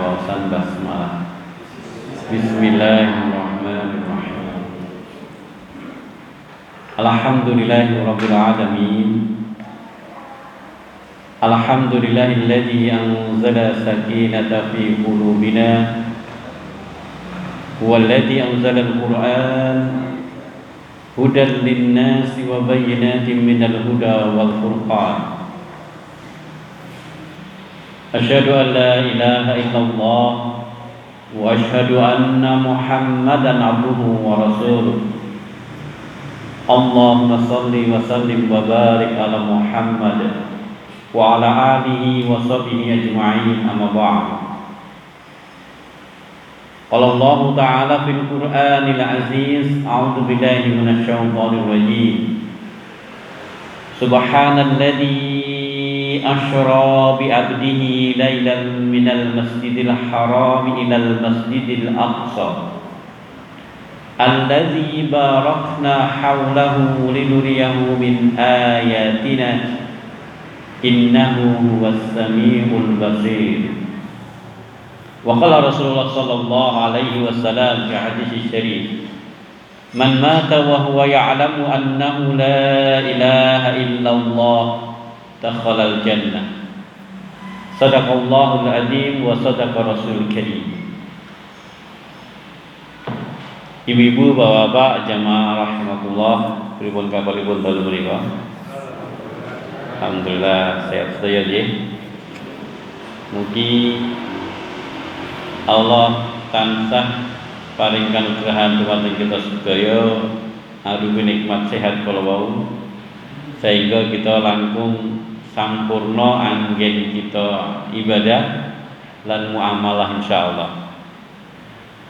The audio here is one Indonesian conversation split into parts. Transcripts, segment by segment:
wawasan basmalah. Bismillahirrahmanirrahim. Alhamdulillahirabbil alamin. Alhamdulillahilladzi anzala sakinata fi qulubina walladzi anzala al-Qur'an hudan lin-nasi wa bayyinatin minal huda wal furqan. Asyhadu an la ilaha illallah wa asyhadu anna Muhammadan abduhu wa rasuluh. Allahumma salli wa sallim wa barik ala Muhammad wa ala alihi wa sahbihi ajma'in, amma ba'd. Qala Allah ta'ala fil Qur'anil aziz, a'udzu billahi minasy syaithanir rajim. Subhanalladzi asra bi 'abdihi lailan minal masjidil haram ilal masjidil aqsa alladzi barakna hawlahu linuriyahu min ayatina innahu huwas samiul basir. Wa qala Rasulullah sallallahu alaihi wasallam fi hadits syarif, man mata wa huwa ya'lamu annahu la ilaha illallah dakhala al-jannah. Sadaqallahul azim wa sadaqa rasulul karim. Ibu-ibu, bapak-bapak, jamaah rahimakumullah, pripun kabaripun dalu menika? Alhamdulillah sehat sedaya nggih. Mugi Allah tansah paring kanugrahan dumateng kita sedaya arupi nikmat sehat kala wau, sehingga kita langkung sampurna anggen kita ibadah lan muamalah insyaallah.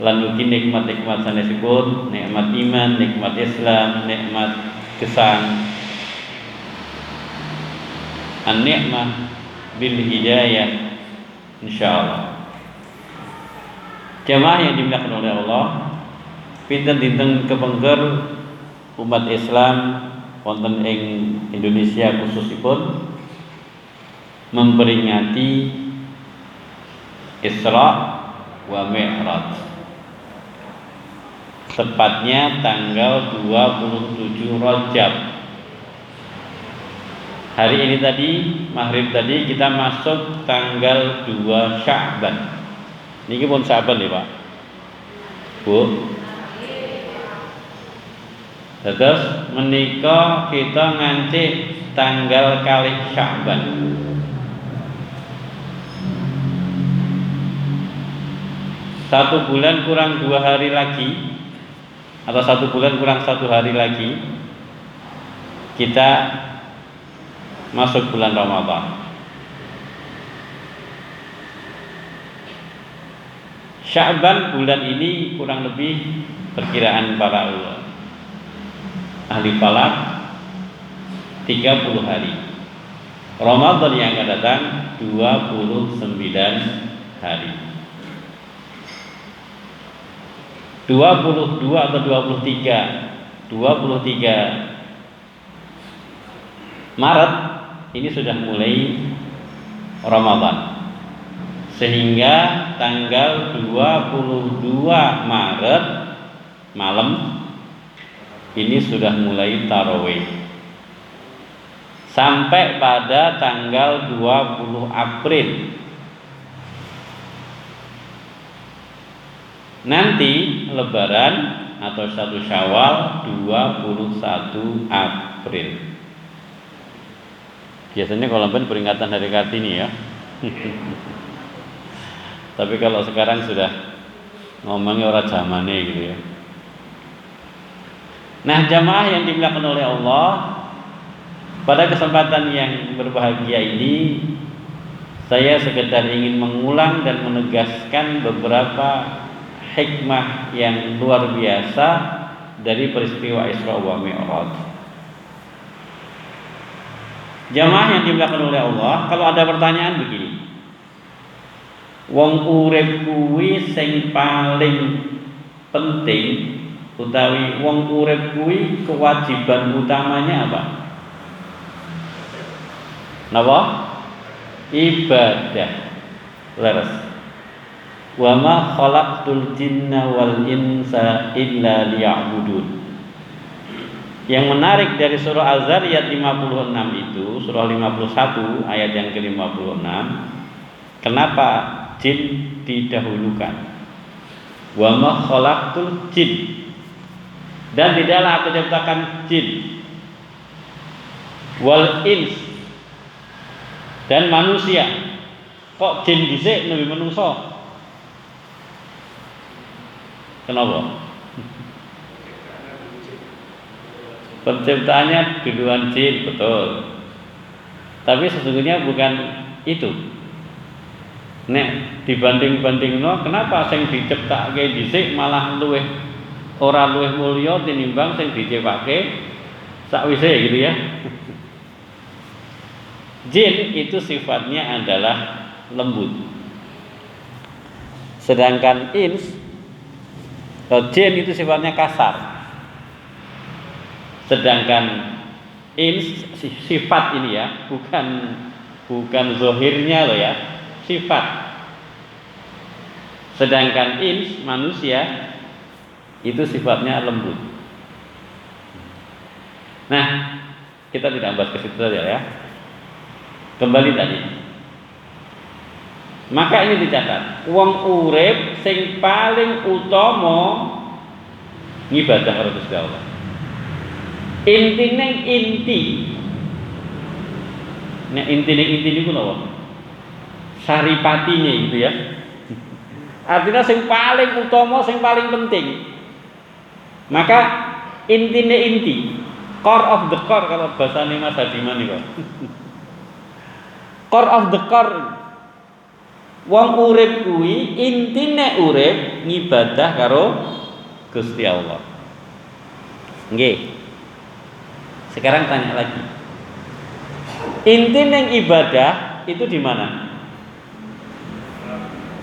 Lan ugi nikmat-nikmat sanesipun, nikmat iman, nikmat Islam, nikmat gesang, an-ni'mah bil hidayah insyaallah. Jamaah yang dimuliakan oleh Allah, pinten dinten kepengker umat Islam wonten ing Indonesia khususipun memperingati Isra wa Mi'raj. Tepatnya tanggal 27 Rajab. Hari ini tadi, maghrib tadi kita masuk tanggal 2 Sya'ban. Niki pun Sya'ban ya Pak? Bu? Terus menika kita ngancik tanggal kalih Sya'ban. Satu bulan kurang 2 hari lagi, atau 1 bulan kurang 1 hari lagi, kita masuk bulan Ramadan. Sya'ban bulan ini kurang lebih perkiraan para ahli falak 30 hari. Ramadan yang akan datang 29 hari. 22 atau 23 Maret ini sudah mulai Ramadan, sehingga tanggal 22 Maret malam ini sudah mulai tarawih sampai pada tanggal 20 April. Nanti Lebaran atau 1 Syawal 21 April. Biasanya kalau peringatan hari Kartini ya. Tapi kalau sekarang sudah ngomongnya orang zamane gitu ya. Nah, jamaah yang dimuliakan oleh Allah, pada kesempatan yang berbahagia ini saya sekedar ingin mengulang dan menegaskan beberapa hikmah yang luar biasa dari peristiwa Isra wa Mi'raj. Jamaah yang dimuliakan oleh Allah, kalau ada pertanyaan begini, wong urip kuwi sing paling penting utawi wong urip kuwi kewajiban utamanya apa? Napa? Ibadah. Leres. Wa ma khalaqtul jinna wal insa illa liya'budun. Yang menarik dari surah Az-Zariyat 56 itu, surah 51 ayat yang ke-56, kenapa jin didahulukan? Wa ma khalaqtul jin, dan tidaklah aku ciptakan jin, wal ins, dan manusia. Kok jin dhisik nabi manungsa? Kenapa? Penciptaannya duluan jin, betul. Tapi sesungguhnya bukan itu. Nek dibanding-bandingno, kenapa sing diciptake dhisik malah luwih ora luwih mulya tinimbang sing diciptake sakwise gitu ya. Jin itu sifatnya adalah lembut. Sedangkan jin itu sifatnya kasar. Sedangkan sifat ini ya, bukan zahirnya loh ya, sifat. Sedangkan manusia itu sifatnya lembut. Nah, kita tidak bahas ke situ saja ya. Kembali tadi. Maka ini dicatat, wong urip sing paling utama ngibadah karo Gusti Allah. Intine inti. Nek intine niku napa? Saripatine gitu ya. Artinya sing paling utama, sing paling penting. Maka intine inti, core of the core kalau bahasane Mas Hadiman niku. Core of the core. Wong urip kuwi intine urip ngibadah karo Gusti Allah. Nggih. Sekarang tanya lagi. Inti yang ibadah itu di mana?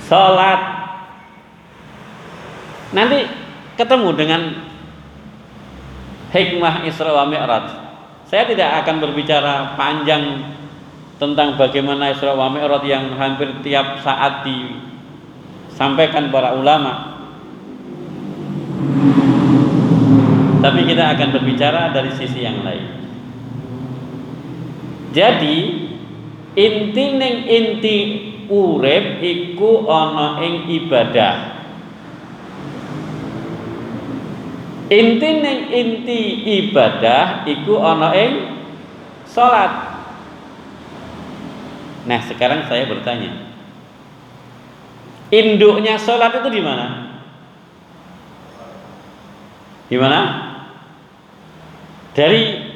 Salat. Nanti ketemu dengan hikmah Isra wa Mi'raj. Saya tidak akan berbicara panjang tentang bagaimana Isra wa Mi'raj yang hampir tiap saat disampaikan para ulama. Tapi kita akan berbicara dari sisi yang lain. Jadi inti urip iku ana ing ibadah. Inti ibadah iku ana ing salat. Nah, sekarang saya bertanya. Induknya salat itu di mana? Di mana? Dari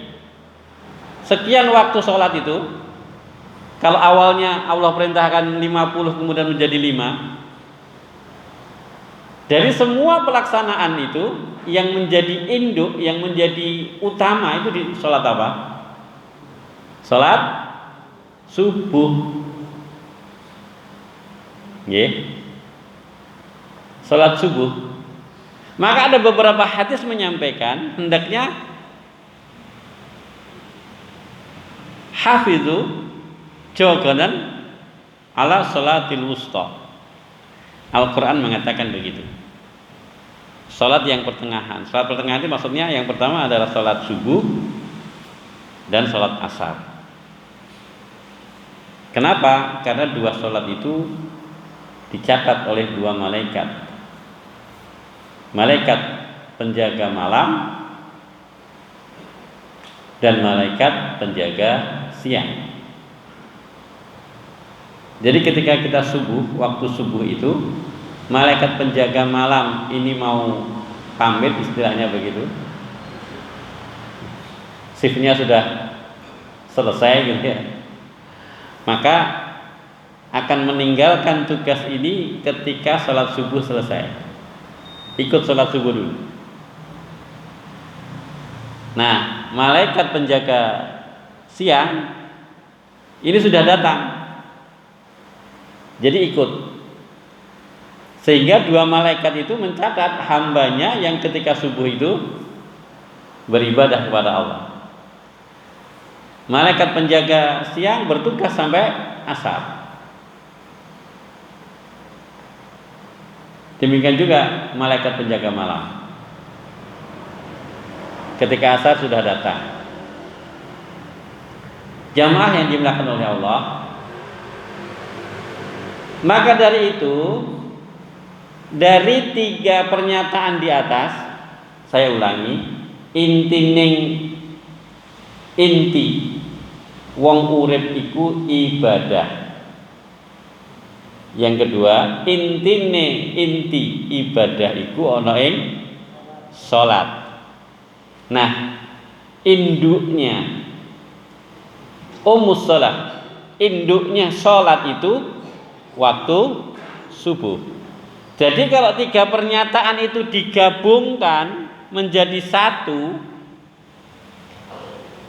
sekian waktu sholat itu, kalau awalnya Allah perintahkan 50 kemudian menjadi 5, dari semua pelaksanaan itu yang menjadi induk, yang menjadi utama itu di sholat apa? Sholat subuh. Sholat subuh. Maka ada beberapa hadis menyampaikan hendaknya hafizu jawaban ala sholatil wusta. Al-Quran mengatakan begitu. Sholat yang pertengahan. Sholat pertengahan itu maksudnya yang pertama adalah sholat subuh dan sholat asar. Kenapa? Karena dua sholat itu dicatat oleh dua malaikat. Malaikat penjaga malam dan malaikat penjaga siang. Jadi ketika kita subuh, waktu subuh itu malaikat penjaga malam ini mau pamit, istilahnya begitu. Shiftnya sudah selesai gitu ya. Maka akan meninggalkan tugas ini ketika sholat subuh selesai. Ikut sholat subuh dulu. Nah, malaikat penjaga siang ini sudah datang. Jadi ikut. Sehingga dua malaikat itu mencatat hambanya yang ketika subuh itu beribadah kepada Allah. Malaikat penjaga siang bertugas sampai asar. Demikian juga malaikat penjaga malam. Ketika asar sudah datang. Jamaah yang dimuliakan oleh Allah. Maka dari itu, dari 3 pernyataan di atas, saya ulangi, inti wong urip iku ibadah. Yang kedua, inti ibadah iku ana ing salat. Nah, induknya shalah, induknya salat itu waktu subuh. Jadi kalau 3 pernyataan itu digabungkan menjadi satu,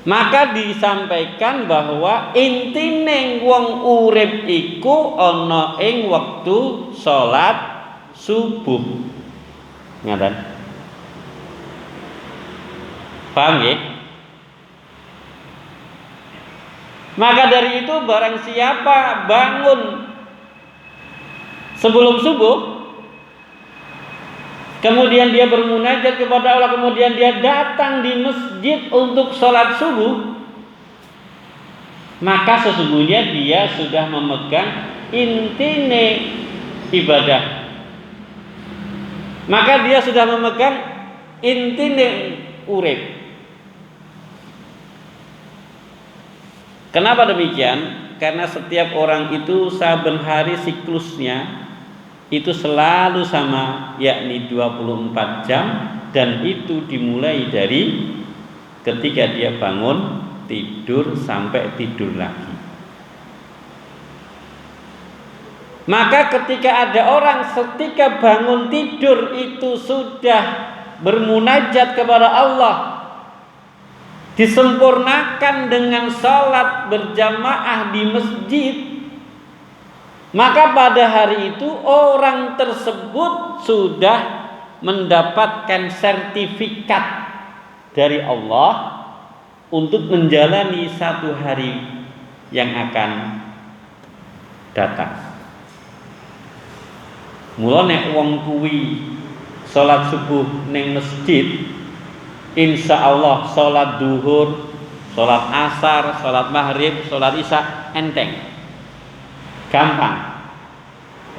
maka disampaikan bahwa intine wong urip iku ana ing wektu salat subuh. Ngaten. Paham ya? Maka dari itu barang siapa bangun sebelum subuh, kemudian dia bermunajat kepada Allah, kemudian dia datang di masjid untuk sholat subuh, maka sesungguhnya dia sudah memegang intine ibadah. Maka dia sudah memegang intine urip. Kenapa demikian? Karena setiap orang itu saben hari siklusnya itu selalu sama, yakni 24 jam, dan itu dimulai dari ketika dia bangun tidur sampai tidur lagi. Maka ketika ada orang ketika bangun tidur itu sudah bermunajat kepada Allah, disempurnakan dengan salat berjamaah di masjid, maka pada hari itu orang tersebut sudah mendapatkan sertifikat dari Allah untuk menjalani satu hari yang akan datang. Mula nek wong kuwi salat subuh ning masjid, insya Allah sholat duhur, sholat asar, sholat maghrib, sholat isya enteng, gampang,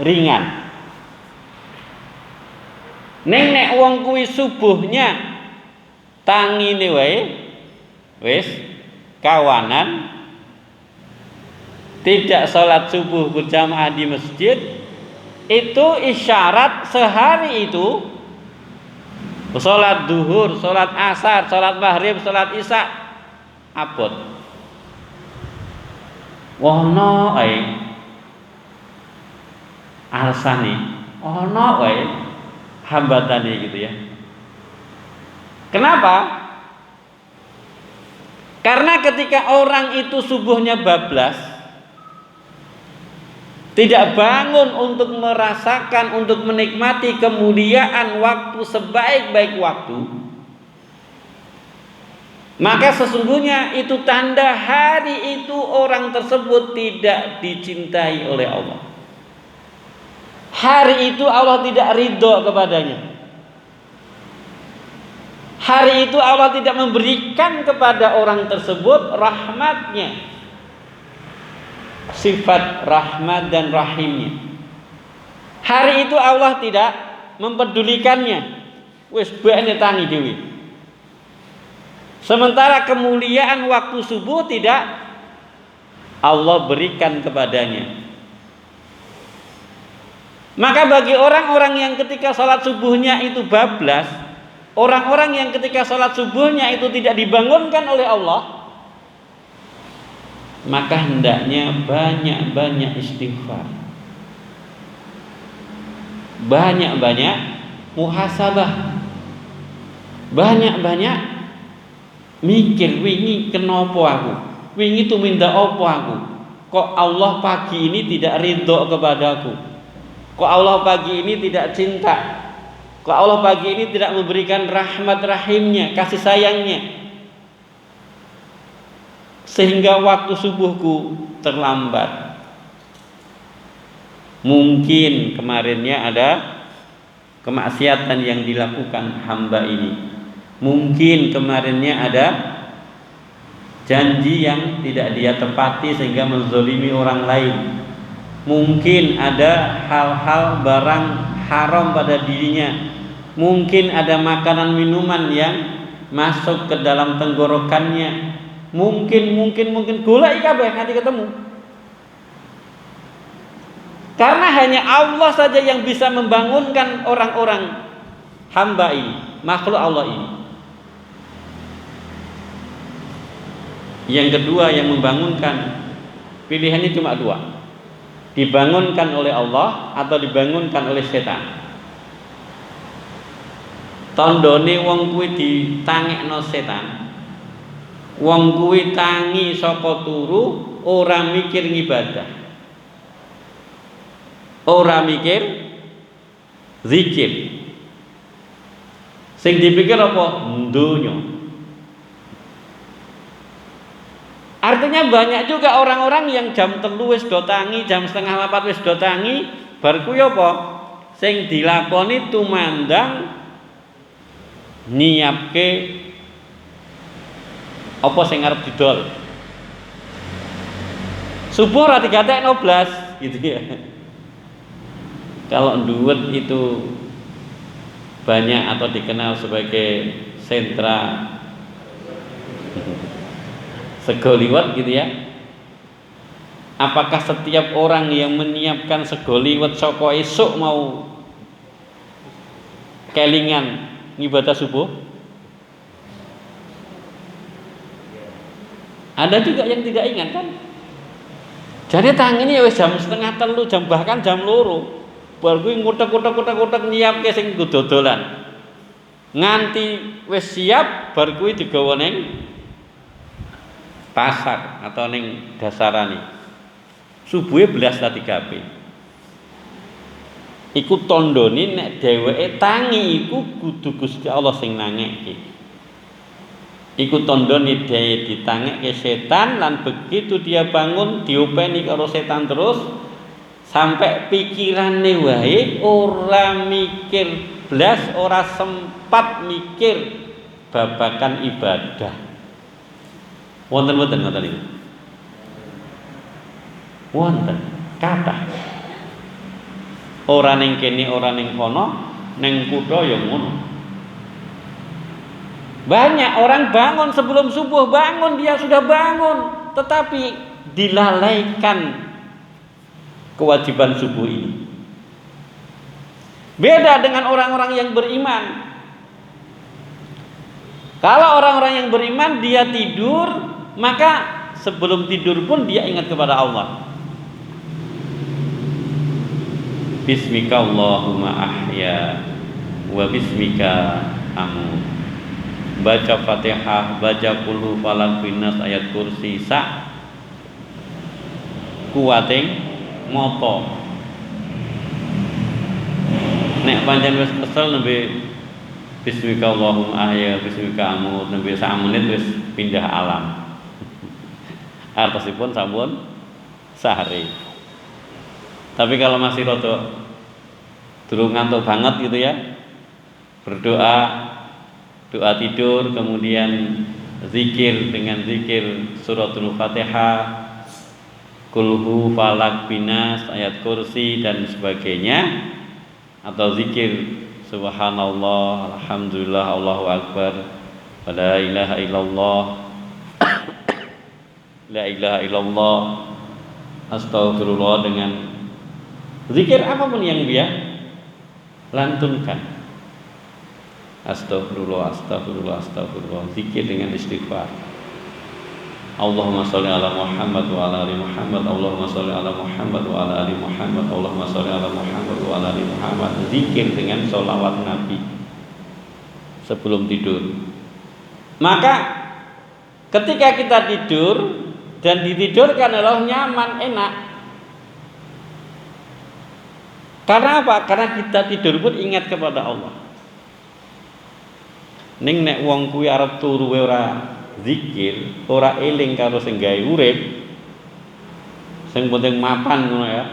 ringan. Neng nek wong kuwi subuhnya tangine wae wis kawanan, tidak sholat subuh berjamaah di masjid, itu isyarat sehari itu sholat duhur, sholat asar, sholat maghrib, sholat isya abot. Wono ae alasannya, wono ae hambatannya gitu ya. Kenapa? Karena ketika orang itu subuhnya bablas, tidak bangun untuk merasakan, untuk menikmati kemuliaan waktu sebaik-baik waktu, maka sesungguhnya itu tanda hari itu orang tersebut tidak dicintai oleh Allah. Hari itu Allah tidak ridho kepadanya. Hari itu Allah tidak memberikan kepada orang tersebut rahmatnya, sifat rahmat dan rahimnya. Hari itu Allah tidak mempedulikannya. Wis bae tangi dewi. Sementara kemuliaan waktu subuh tidak Allah berikan kepadanya. Maka bagi orang-orang yang ketika sholat subuhnya itu bablas, orang-orang yang ketika sholat subuhnya itu tidak dibangunkan oleh Allah, maka hendaknya banyak-banyak istighfar, banyak-banyak muhasabah, banyak-banyak mikir, wingi kenapa aku, wingi tumindak apa aku, kok Allah pagi ini tidak ridho kepadaku, kok Allah pagi ini tidak cinta, kok Allah pagi ini tidak memberikan rahmat rahimnya, kasih sayangnya, sehingga waktu subuhku terlambat. Mungkin kemarinnya ada kemaksiatan yang dilakukan hamba ini. Mungkin kemarinnya ada janji yang tidak dia tepati sehingga menzolimi orang lain. Mungkin ada hal-hal barang haram pada dirinya. Mungkin ada makanan minuman yang masuk ke dalam tenggorokannya. Mungkin golek kabeh nganti ketemu. Karena hanya Allah saja yang bisa membangunkan orang-orang hamba ini, makhluk Allah ini. Yang kedua yang membangunkan, pilihannya cuma dua. Dibangunkan oleh Allah atau dibangunkan oleh setan. Tandane wong kuwi ditangekno setan. Wong kuwi tangi saka turu, ora mikir ngibadah. Ora mikir zikir. Sing dipikir apa? Donya. Artinya banyak juga orang-orang yang jam 3 wis do tangi, jam 3:30 wis do tangi, bar kuwi apa? Sing dilakoni tumandang nyiapke apa sing arep didol. Subuh ora digatekno blas gitu ya. Kalau duet itu banyak atau dikenal sebagai sentra sego liwet gitu ya. Apakah setiap orang yang menyiapkan sego liwet saka esuk mau kelingan ngibadah subuh? Ada juga yang tidak ingat kan? Jadi tangine ya wis jam 2:30, bahkan jam 2. Bar kuwi ngutek-ngutek nyiapke sing nggo dodolan. Nganti wis siap bar kuwi digawa ning pasar atau ning dasarane. Subuhe belas ta 3p. Iku tandane nek dheweke tangi iku kudu Gusti Allah sing nangekke. Iku tandane dhewe ditangekke setan lan begitu dia bangun diopeni karo setan terus sampai pikirane wae ora mikir blas, ora sempat mikir babakan ibadah. Wonten-wonten ngoten niku. Wonten kathah. Ora ning kene, ora ning kono, ning kutha ya ngono. Banyak orang bangun sebelum subuh, bangun dia sudah bangun, tetapi dilalaikan kewajiban subuh ini. Beda dengan orang-orang yang beriman. Kalau orang-orang yang beriman dia tidur, maka sebelum tidur pun dia ingat kepada Allah. Bismika Allahumma ahya wa bismika amut. Baca Fatihah, baca Qul Falaq Binnas ayat kursi sak kuwating moto. Nek pancen wis kesel nembe bismika Allahumma ahya bismika amut nembe sak menit wis pindah alam. Artosipun sampun sehari. Tapi kalau masih rada durung ngantuk banget gitu ya, berdoa, doa tidur, kemudian zikir dengan zikir suratul Fatihah, Kulhu, Falak, Binas, ayat kursi dan sebagainya, atau zikir subhanallah, alhamdulillah, Allahu akbar, la ilaha illallah, la ilaha illallah, astagfirullah, dengan zikir apapun yang dia lantunkan. Astagfirullah, astagfirullah, astagfirullah, zikir dengan istighfar. Allahumma sholli ala Muhammad wa ala ali Muhammad, Allahumma sholli ala Muhammad wa ala ali Muhammad, Allahumma sholli ala Muhammad wa ala ali Muhammad. Zikir dengan sholawat Nabi sebelum tidur. Maka ketika kita tidur dan ditidurkan Allah nyaman, enak. Karena apa? Karena kita tidur pun ingat kepada Allah. Ning nek wong kuwi arep turu ora zikir, ora eling karo sing gawe urip, sing penting mapan ngono ya.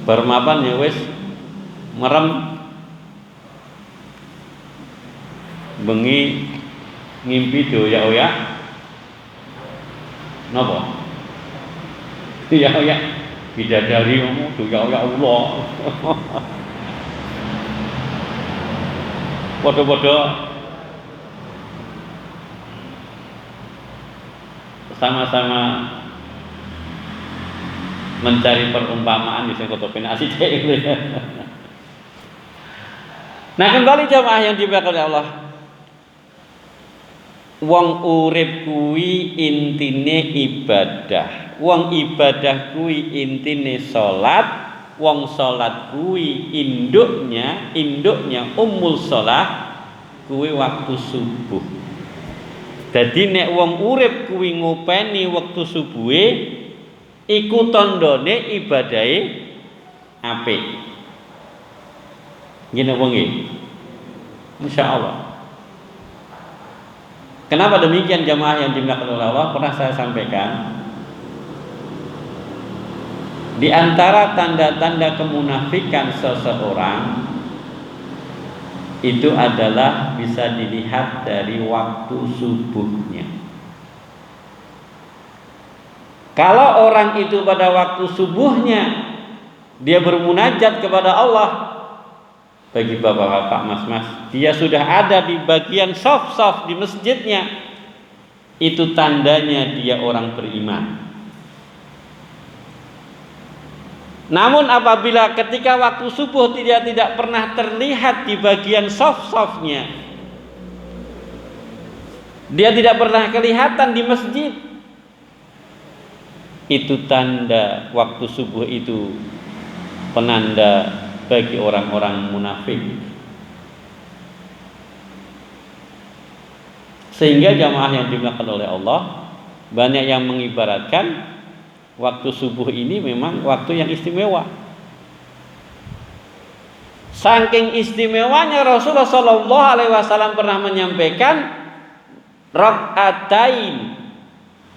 Bar mapan ya wis merem bengi ngimpi doyak-oyak napa? Doyak-oyak bidadari ngomong doyak-oyak Allah. Padha-padha sama-sama mencari perumpamaan di sing kotopen asih. Nah, kembali jamaah yang dimuliakan oleh Allah. Wong urip kuwi intine ibadah. Wong ibadah kuwi intine salat. Wong salat kuwi induknya ummul shalah kuwi waktu subuh. Dadi nek wong urip kuwi ngopeni wektu subuhe iku tandane ibadahe apik. Ngene wong nggih. Insyaallah. Kenapa demikian jamaah yang dimuliakan oleh Allah? Pernah saya sampaikan, di antara tanda-tanda kemunafikan seseorang itu adalah bisa dilihat dari waktu subuhnya. Kalau orang itu pada waktu subuhnya dia bermunajat kepada Allah, bagi bapak-bapak, mas-mas, dia sudah ada di bagian shaf-shaf di masjidnya, itu tandanya dia orang beriman. Namun apabila ketika waktu subuh dia tidak pernah terlihat di bagian shaf-shafnya, dia tidak pernah kelihatan di masjid, itu tanda waktu subuh itu penanda bagi orang-orang munafik. Sehingga jamaah yang dimuliakan oleh Allah, banyak yang mengibaratkan waktu subuh ini memang waktu yang istimewa. Saking istimewanya Rasulullah sallallahu alaihi wasallam pernah menyampaikan rakaatain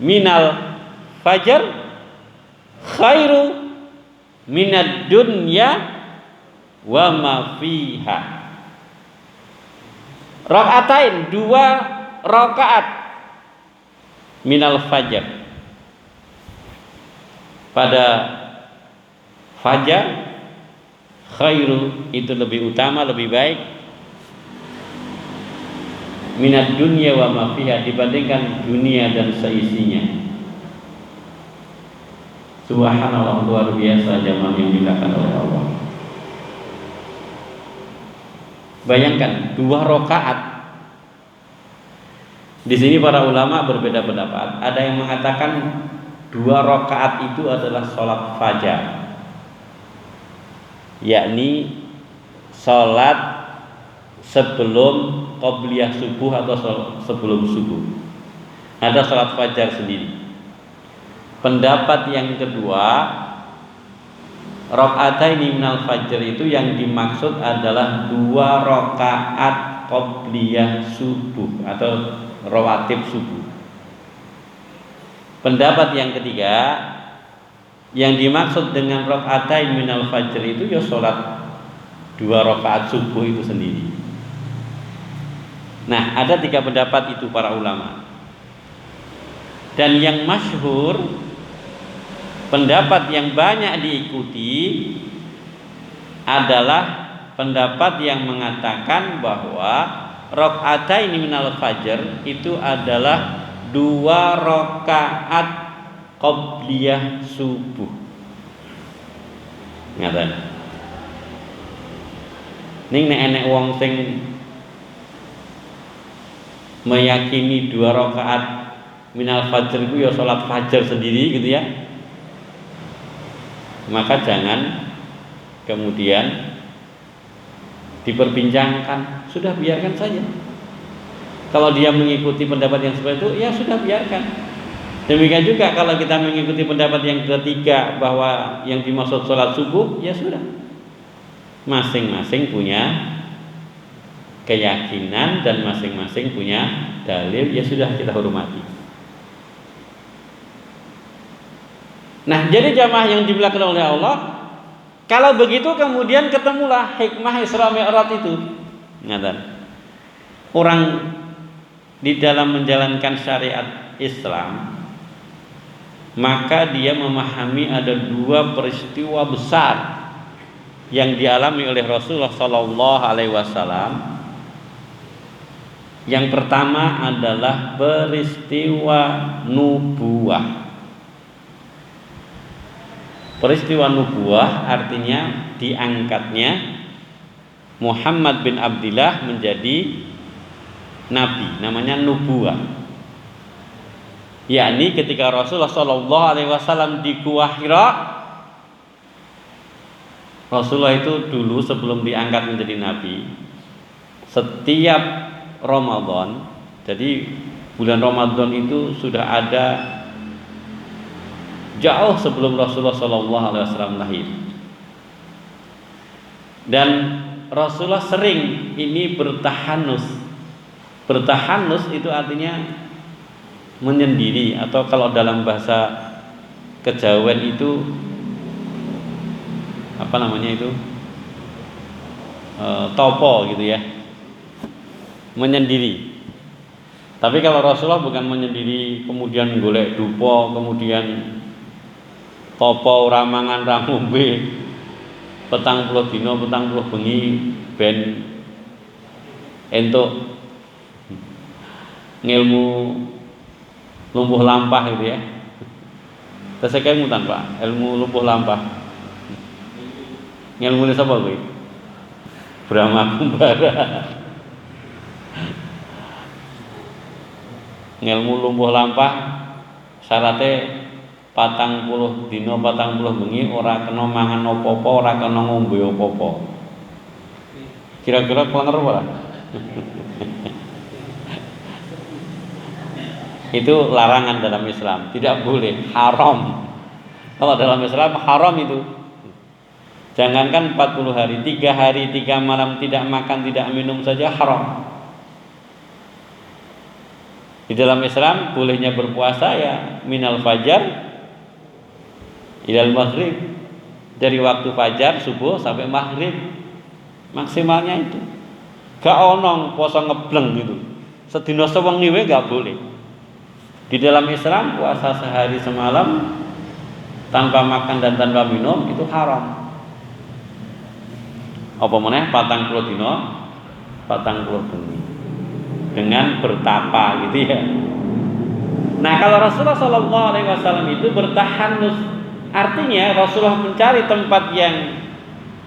minal fajar khairu minad dunya wa ma fiha. Rakaatain, 2 rakaat minal fajar, pada fajar, khairu itu lebih utama, lebih baik, minad dunya wa ma fiha, dibandingkan dunia dan seisinya. Subhanallah, luar biasa jamaah yang dimuliakan oleh Allah. Bayangkan 2 rakaat. Di sini para ulama berbeda pendapat. Ada yang mengatakan 2 rakaat itu adalah sholat fajar, yakni sholat sebelum qobliyah subuh atau sebelum subuh. Ada sholat fajar sendiri. Pendapat yang kedua, raka'ataini minal fajr itu yang dimaksud adalah 2 rakaat qobliyah subuh atau rawatib subuh. Pendapat yang ketiga, yang dimaksud dengan raka'ataini minal fajr itu ya sholat 2 rakaat subuh itu sendiri. Nah, ada 3 pendapat itu para ulama. Dan yang masyhur, pendapat yang banyak diikuti adalah pendapat yang mengatakan bahwa raka'ataini minal fajr itu adalah 2 rakaat qobliyah subuh. Ngaten. Ning nek enek wong sing meyakini 2 rakaat minal fajr itu ya salat fajar sendiri gitu ya, maka jangan kemudian diperbincangkan, sudah biarkan saja. Kalau dia mengikuti pendapat yang seperti itu, ya sudah biarkan. Demikian juga kalau kita mengikuti pendapat yang ketiga bahwa yang dimaksud sholat subuh, ya sudah. Masing-masing punya keyakinan dan masing-masing punya dalil, ya sudah kita hormati. Nah, jadi jamaah yang dimuliakan oleh Allah, Kalau begitu kemudian ketemulah hikmah Isra Mi'raj itu. Ngaten. Orang di dalam menjalankan syariat Islam, maka dia memahami ada dua peristiwa besar yang dialami oleh Rasulullah Sallallahu Alaihi Wasallam. Yang pertama adalah peristiwa nubuwah. Peristiwa nubuwah artinya diangkatnya Muhammad bin Abdillah menjadi nabi, namanya nubuwah. Yakni ketika Rasulullah Sallallahu Alaihi Wasallam di Gua Hira, Rasulullah itu dulu sebelum diangkat menjadi nabi, setiap Ramadan, jadi bulan Ramadan itu sudah ada jauh sebelum Rasulullah Sallallahu Alaihi Wasallam lahir. Dan Rasulullah sering ini bertahanus. Bertahanus itu artinya menyendiri, atau kalau dalam bahasa kejawen itu apa namanya itu, topo gitu ya, menyendiri. Tapi kalau Rasulullah bukan menyendiri kemudian golek dupo, kemudian topo ramangan ramombe petang puluh dino petang puluh bengi ben entuk ngilmu lumpuh lampah gitu ya. Terus saya mutan Pak, ilmu lumpuh lampah. Ngilmu ini sapa kuwi? Brahma Kumbara. Ngilmu lumpuh lampah syaratnya 40 dina 40 bengi ora kena mangan apa-apa, ora kena ngombe apa-apa. Kira-kira klenger ora? Itu larangan dalam Islam, tidak boleh, haram. Kalau dalam Islam haram itu. Jangankan 40 hari, 3 hari 3 malam tidak makan, tidak minum saja haram. Di dalam Islam bolehnya berpuasa ya minal fajar ilal maghrib, dari waktu fajar subuh sampai maghrib, maksimalnya itu. Gak onong puasa ngebleng gitu, sedina sewengi wae gak boleh. Di dalam Islam puasa sehari semalam tanpa makan dan tanpa minum itu haram. Apa meneh 40 dina 40 bengi dengan bertapa gitu ya. Nah, kalau Rasulullah Sallallahu Alaihi Wasallam itu bertahanus, artinya Rasulullah mencari tempat yang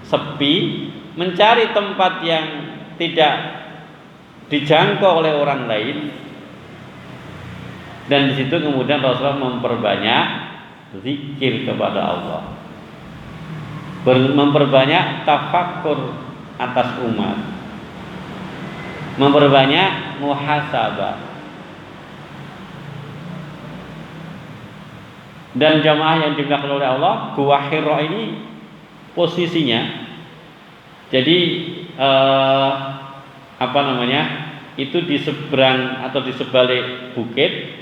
sepi, mencari tempat yang tidak dijangkau oleh orang lain, dan di situ kemudian Rasulullah memperbanyak zikir kepada Allah, memperbanyak tafakkur atas umat, memperbanyak muhasabah. Dan jamaah yang dimuliakan oleh Allah, Gua Hira ini posisinya, jadi apa namanya, itu di seberang atau di sebalik bukit.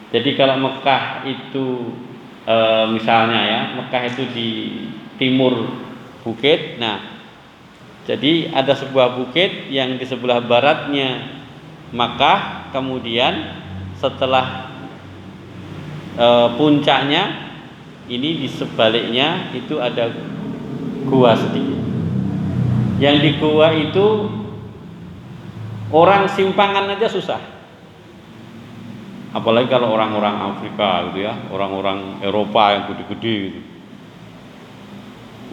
Jadi kalau Mekah itu misalnya ya, Mekah itu di timur bukit. Nah, jadi ada sebuah bukit yang di sebelah baratnya Mekah, kemudian setelah puncaknya ini di sebaliknya itu ada gua sedikit. Yang di gua itu orang simpangan aja susah. Apalagi kalau orang-orang Afrika gitu ya, orang-orang Eropa yang gede-gede gitu.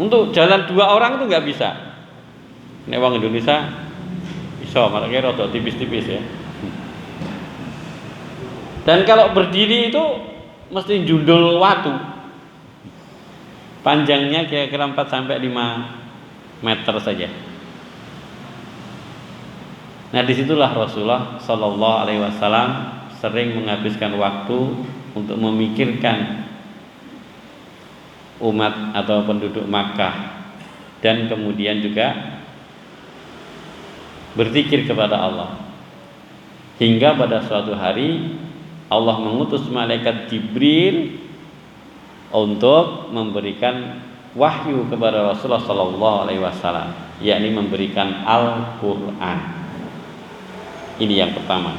Untuk jalan 2 orang itu nggak bisa. Nek wong Indonesia bisa, makanya rada tipis-tipis ya. Dan kalau berdiri itu mesti jundul watu. Panjangnya kira-kira 4 sampai 5 meter saja. Nah, disitulah Rasulullah Sallallahu Alaihi Wasallam sering menghabiskan waktu untuk memikirkan umat atau penduduk Makkah, dan kemudian juga berzikir kepada Allah. Hingga pada suatu hari Allah mengutus malaikat Jibril untuk memberikan wahyu kepada Rasulullah Sallallahu Alaihi Wasallam, yakni memberikan Al-Quran. Ini yang pertama.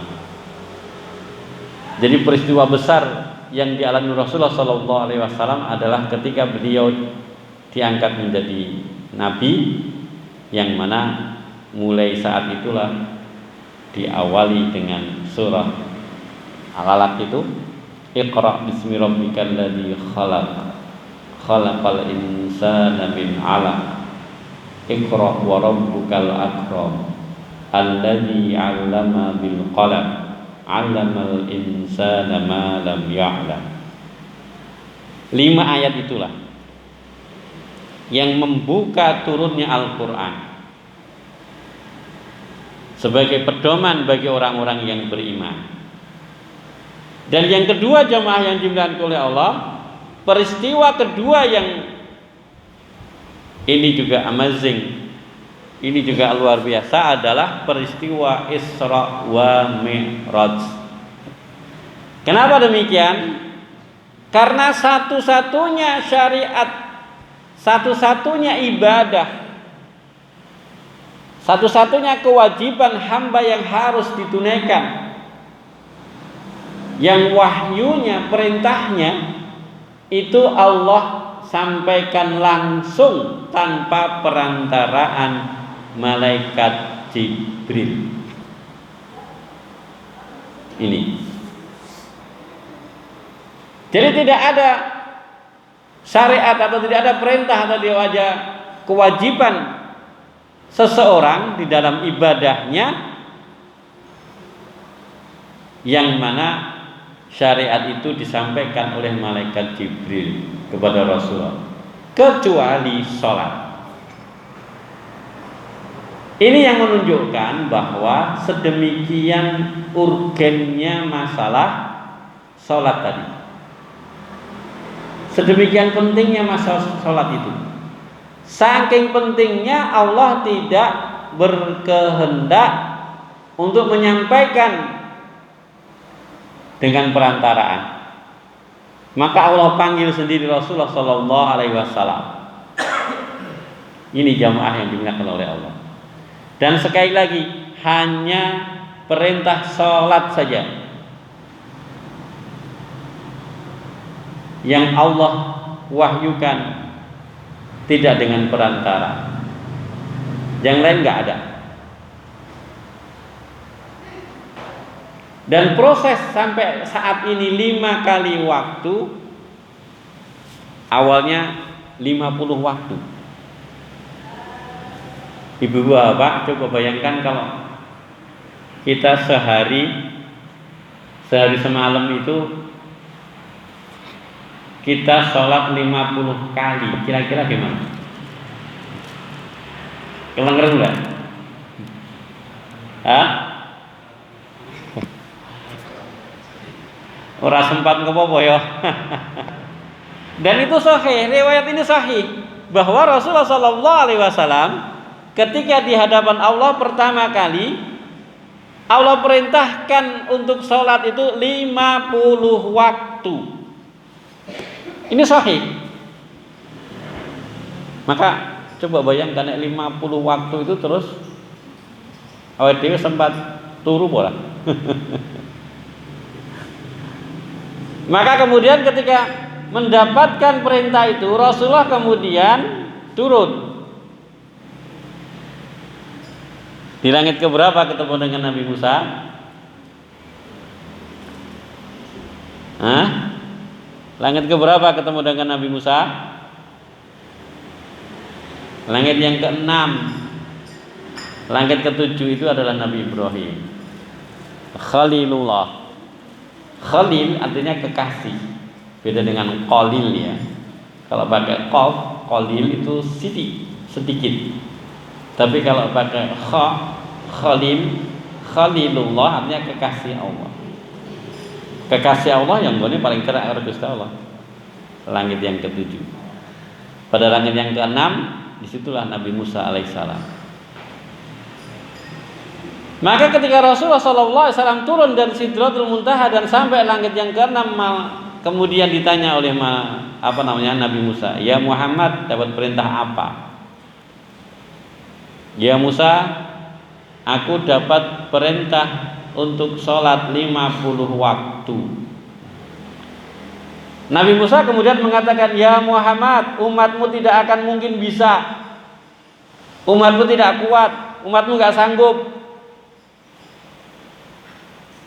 Jadi peristiwa besar yang dialami Rasulullah Sallallahu Alaihi Wasallam adalah ketika beliau diangkat menjadi nabi, yang mana mulai saat itulah diawali dengan surah Al-Alaq itu, Iqra bismi rabbikal ladzi khalaq, khalaqal insana min 'alaq, Iqra wa rabbukal akram, alladzi 'allama bil qalam, 'allamal insana ma lam ya'lam. 5 ayat itulah yang membuka turunnya Al-Quran sebagai pedoman bagi orang-orang yang beriman. Dan yang kedua, jamaah yang dimuliakan oleh Allah, peristiwa kedua yang ini juga amazing, ini juga luar biasa, adalah peristiwa Isra wa Mi'raj. Kenapa demikian? Karena satu-satunya syariat, satu-satunya ibadah, satu-satunya kewajiban hamba yang harus ditunaikan, yang wahyunya, perintahnya itu Allah sampaikan langsung tanpa perantaraan malaikat Jibril. Ini. Jadi tidak ada syariat atau tidak ada perintah atau wajah kewajiban seseorang di dalam ibadahnya yang mana syariat itu disampaikan oleh malaikat Jibril kepada Rasulullah, kecuali sholat. Ini yang menunjukkan bahwa sedemikian urgennya masalah sholat tadi, sedemikian pentingnya masalah sholat itu. Saking pentingnya Allah tidak berkehendak untuk menyampaikan dengan perantaraan. Maka Allah panggil sendiri Rasulullah Sallallahu Alaihi Wasallam. Ini jamaah yang dimuliakan oleh Allah. Dan sekali lagi, hanya perintah sholat saja yang Allah wahyukan, tidak dengan perantara. Yang lain nggak ada. Dan proses sampai saat ini 5 kali waktu. Awalnya 50 waktu. Ibu bapak, coba bayangkan kalau kita sehari semalam itu kita sholat 50 kali, kira-kira gimana? Kelengeran enggak? Hah? Ora sempat ngopo ya. Dan itu sahih, riwayat ini sahih bahwa Rasulullah Sallallahu Alaihi Wasallam ketika di hadapan Allah pertama kali, Allah perintahkan untuk sholat itu 50 waktu. Ini sahih. Maka coba bayangkan 50 waktu itu terus awake dhewe sempat turu bola. Maka kemudian ketika mendapatkan perintah itu, Rasulullah kemudian turun. Di langit keberapa ketemu dengan Nabi Musa? Hah? Langit keberapa ketemu dengan Nabi Musa? Langit yang ke-6. Langit ke-7 itu adalah Nabi Ibrahim, Khalilullah. Khalil artinya kekasih. Beda dengan qalil ya. Kalau pakai qaf, qalil itu sedikit. Tapi kalau pakai kha, khalil, khalilullah artinya kekasih Allah. Kekasih Allah yang gone paling cerak karo Gusti Allah. Langit yang ke-7. Pada langit yang ke-6, disitulah Nabi Musa alaihissalam. Maka ketika Rasulullah SAW turun dari Sidratul Muntaha dan sampai langit yang ke-6 kemudian ditanya oleh Nabi Musa, "Ya Muhammad, dapat perintah apa?" "Ya Musa, aku dapat perintah untuk sholat 50 waktu." Nabi Musa kemudian mengatakan, "Ya Muhammad, umatmu tidak akan mungkin bisa. Umatmu tidak kuat, umatmu gak sanggup.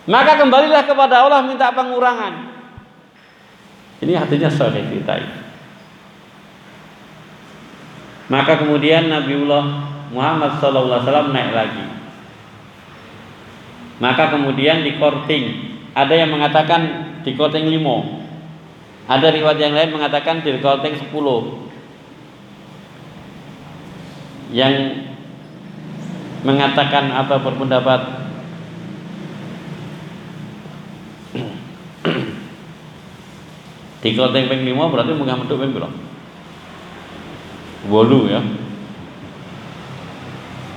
Maka kembalilah kepada Allah minta pengurangan." Ini artinya sahih kita ini. Maka kemudian Nabiullah Muhammad SAW naik lagi. Maka kemudian di korting. Ada yang mengatakan di korting 5. Ada riwayat yang lain mengatakan di korting 10. Yang mengatakan atau berpendapat di korting ping 5 berarti mengambil ping berapa? 8 ya.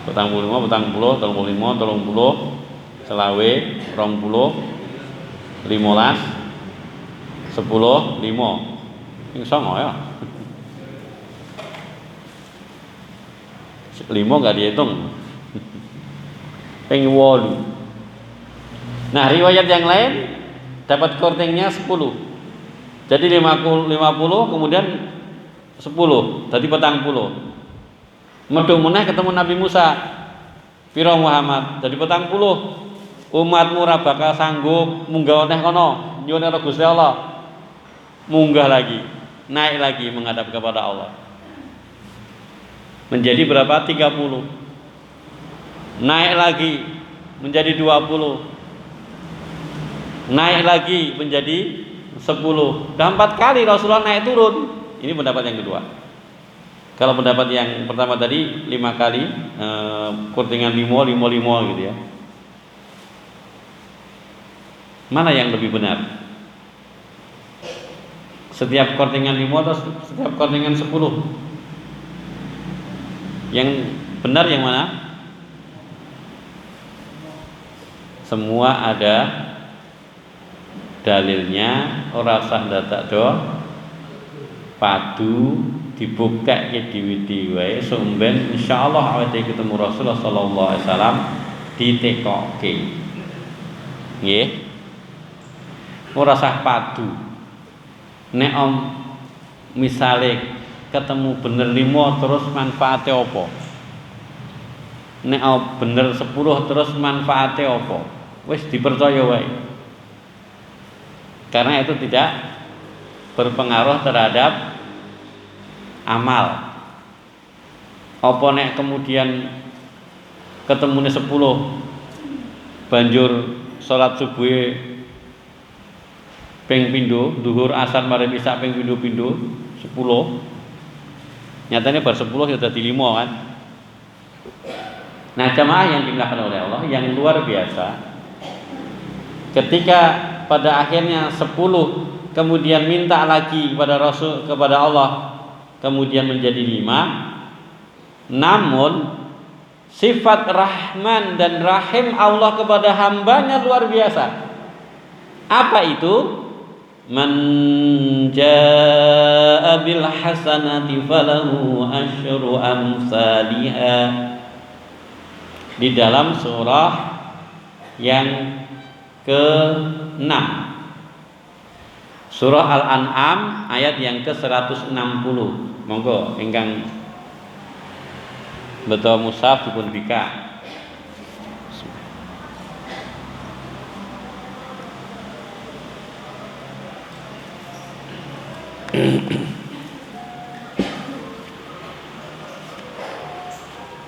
45, 40, 35, 30, selawe, 20, 15, 10, 5. Ini sama ya. 5 enggak dihitung. Ping 8. Nah, riwayat yang lain dapat kortingnya 10. Jadi 50 kemudian 10, tadi 40. Medhung meneh ketemu Nabi Musa. Pira Muhammad? Dadi 40. Umatmu ora bakal sanggup munggah neh kono. Nyuwun karo Gusti Allah. Munggah lagi, naik lagi menghadap kepada Allah. Menjadi berapa? 30. Naik lagi menjadi 20. Naik lagi menjadi 10. Dah 4 kali Rasulullah naik turun. Ini pendapat yang kedua. Kalau pendapat yang pertama tadi 5 kali, kurtingan 5 gitu ya. Mana yang lebih benar? Setiap kortingan 5 atau setiap kortingan 10? Yang benar yang mana? Semua ada dalilnya, ora usah dadak do padu dibuka ke diwidi wae sumben insyaallah awake ketemu Rasulullah sallallahu alaihi wasallam ditekoke. Nggih. Ora usah padu. Nek misale ketemu bener 5 terus manfaate apa? Nek bener 10 terus manfaate apa? Wis dipercaya wae. Karena itu tidak berpengaruh terhadap amal. Apa nek kemudian ketemune 10 banjur salat subuh ping pindho, zuhur asar mari isya ping pindho-pindho 10. Nyatanya bar 10 ya dadi 5 kan. Nah, jamaah yang dimuliakan oleh Allah yang luar biasa. Ketika pada akhirnya 10 kemudian minta lagi kepada Rasul, kepada Allah, kemudian menjadi 5. Namun sifat Rahman dan Rahim Allah kepada hambanya luar biasa. Apa itu? Man jaa bil hasanati falahu asyru amsalihha. Di dalam surah yang ke-6, surah Al-An'am ayat yang ke-160. Monggo ingkang betul mushaf dipun bika.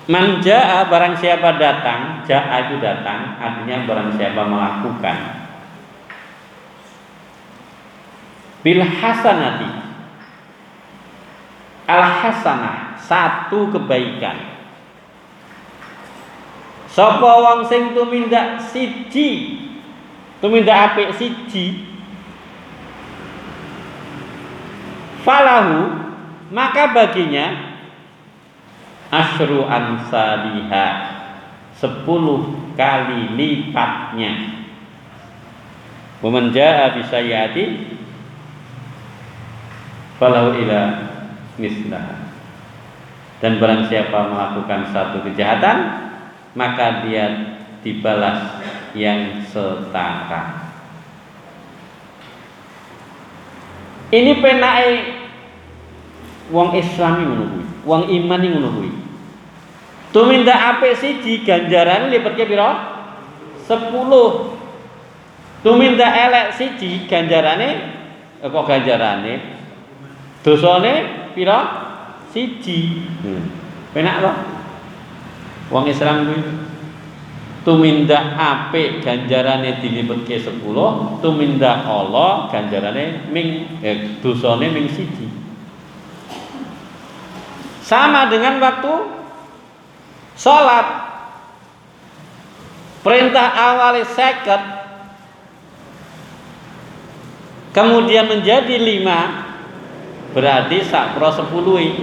Man jaa, barang siapa datang, jaa itu datang, artinya barang siapa melakukan. Bil hasanati, al hasanah, satu kebaikan. Sapa wong sing tumindak siji, tumindak apik siji, falahu, maka baginya asyru amsalihha, 10 kali lipatnya. Wa man jaa bi sayyi'ati falahu ila mislah. Dan barang siapa melakukan satu kejahatan, maka dia dibalas yang setara. Ini penake wong Islami ngono kuwi, wong iman ngono kuwi. Tumindak apik siji ganjarane lipatke pira? 10. Tumindak elek siji ganjarane kok ganjarane dosane pira? Siji. Penak to? Wong Islam kuwi tumindak apik ganjarane dilipetke 10, tumindak Allah ganjarane dosane ming siji. Sama dengan waktu salat. Perintah awalnya 50, kemudian menjadi 5, berarti sakpro 10.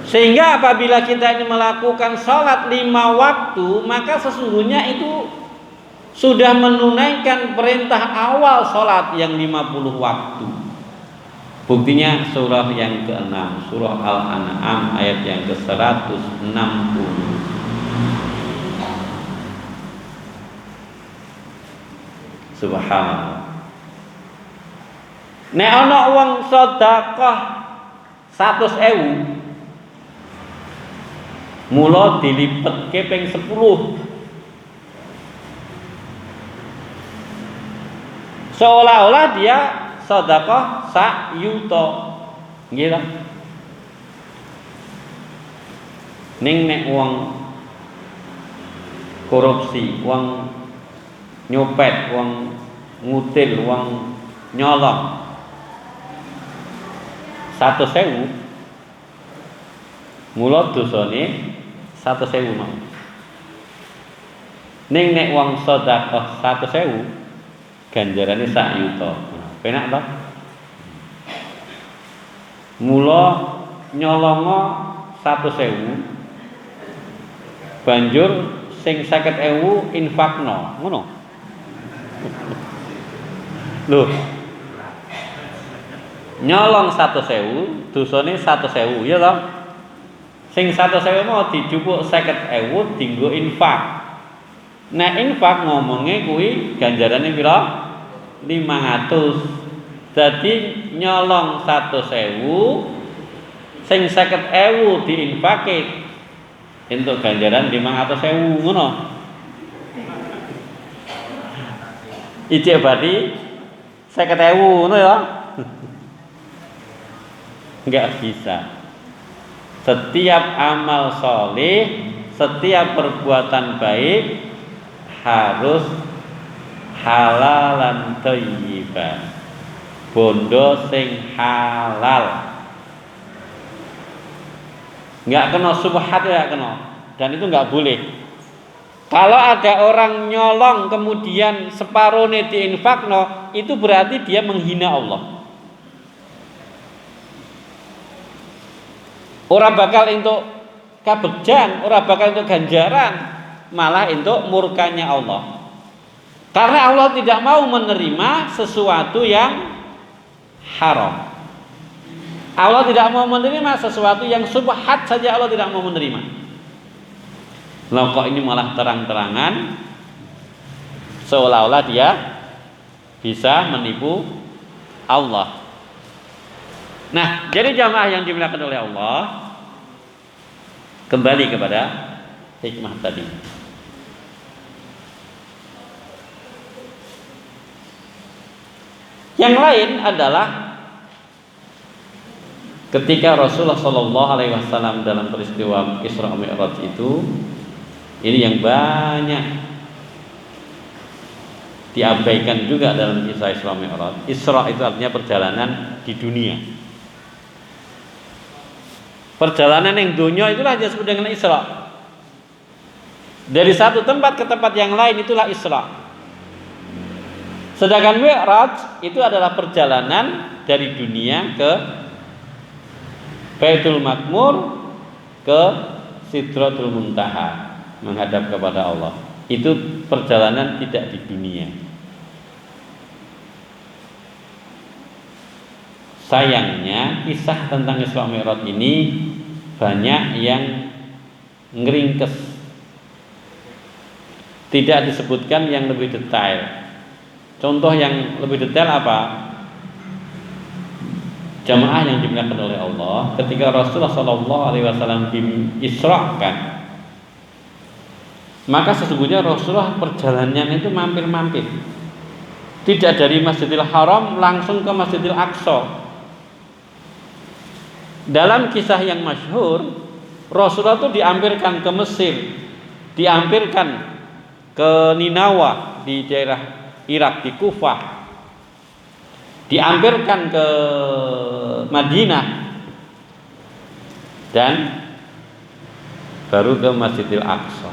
Sehingga apabila kita ini melakukan sholat 5 waktu, maka sesungguhnya itu sudah menunaikan perintah awal sholat yang 50 waktu. Buktinya surah yang ke-6, surah Al-An'am ayat yang ke-160. Subhanallah. Nek ana wong sedekah 100.000, mula dilipetke ping 10. Seolah-olah dia sedekah sak yuta. Nggih ta? Ning nek wong korupsi, wong nyopet, wong ngutil, wong nyolong 100.000, mula dosane 100.000 mau. Ning nek wong sedekah 100.000 ganjarane sak yuta. Penak to? Mula nyolongo 100.000 banjur sing 50.000 infakno, ngono. Lho. Nyolong 100.000, dosane 100.000, ya toh? Sing 100.000 mau dijupuk 50.000 dienggo infak. Nek infak ngomongnya kuwi ganjarane pira? 500. Jadi nyolong 100.000, sing 50.000 diinfake entuk ganjaran 500.000 ngono. Ijek berarti 50.000 ngono ya. Enggak bisa. Setiap amal soleh, setiap perbuatan baik harus halalan thayyiban, bondo sing halal. Enggak kena subhat, ya kena. Dan itu enggak boleh. Kalau ada orang nyolong kemudian separone diinfakno, itu berarti dia menghina Allah. Ora bakal untuk kabegjan, ora bakal untuk ganjaran, malah untuk murkanya Allah. Karena Allah tidak mau menerima sesuatu yang haram. Allah tidak mau menerima sesuatu yang subhat saja, Allah tidak mau menerima. Loh kok ini malah terang-terangan seolah-olah dia bisa menipu Allah. Nah, jadi jamaah yang dimuliakan oleh Allah, kembali kepada hikmah tadi. Yang lain adalah ketika Rasulullah SAW dalam peristiwa Isra Mi'raj itu, ini yang banyak diabaikan juga dalam kisah Isra Mi'raj. Isra itu artinya perjalanan di dunia. Perjalanan yang dunia itulah disebut dengan Isra. Dari satu tempat ke tempat yang lain itulah Isra. Sedangkan Mi'raj itu adalah perjalanan dari dunia ke Baitul Maqmur, ke Sidratul Muntaha, menghadap kepada Allah. Itu perjalanan tidak di dunia. sayangnya kisah tentang Isra Mi'raj ini banyak yang ngeringkes, tidak disebutkan yang lebih detail. Contoh yang lebih detail apa? Jamaah yang dimuliakan oleh Allah, ketika Rasulullah SAW diisrakan, maka sesungguhnya Rasulullah perjalanannya itu mampir-mampir, tidak dari Masjidil Haram langsung ke Masjidil Aqsa. Dalam kisah yang masyhur, Rasulullah itu diampirkan ke Mesir, diampirkan ke Ninawa di daerah Irak, di Kufah, diampirkan ke Madinah, dan baru ke Masjidil Aqsa